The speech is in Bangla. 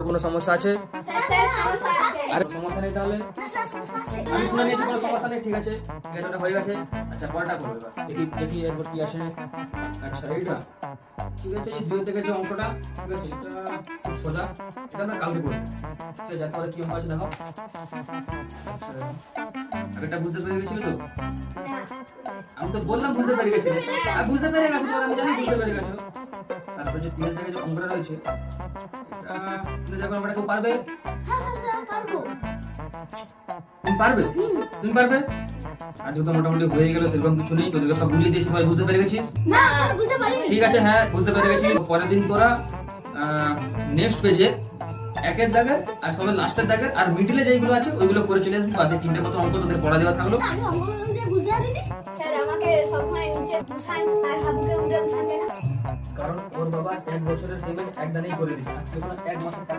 কোনো সমস্যা আছে? আরে সমস্যা নেই তাহলে আমি শুনে নিয়েছি, কোনো সমস্যা নেই, ঠিক আছে, এটা হয়ে গেছে। আচ্ছা পরেরটা করবে এবার, দেখি দেখি এরপর কি আসে। আচ্ছা এইটা ঠিক আছে, এই 2 থেকে যে অঙ্কটা, ঠিক আছে, এটা খুব সোজা, এটা আমরা কালকে করবো, ঠিক আছে। তারপরে কি অঙ্ক আছে দেখো। আচ্ছা আগেরটা বুঝতে পেরে গেছিলে তো? আমি তো বললাম বুঝতে পেরে গেছি, আর বুঝতে পেরে গেছো তো, আমি জানি বুঝতে পেরে গেছো। তারপরে যে 3 থেকে যে অঙ্কটা রয়েছে, এটা তুমি দেখো আমরা কেউ পারবে? তুমি পারবে? তুমি পারবে? আজ তো মোটামুটি হয়ে গেল, সেরকম কিছু নেই, তোদেরকে সব বুঝিয়ে দিয়েছি, সবাই বুঝতে পেরে গেছিস? ঠিক আছে, হ্যাঁ বুঝতে পেরে গেছি। পরের দিন তোরা নেক্সট পেজে একের দাগের আর সবার লাস্টের দাগের আর মিডিলে যেগুলো আছে ওইগুলো করে চলে আসবি। বাকি 3টে কত অঙ্ক তোদের পড়া দেওয়া থাকলো। কারণ ওর বাবা 1 বছরের পেমেন্ট একদানেই করে দিয়েছে, আজকে কোনো 1 মাসের টাকা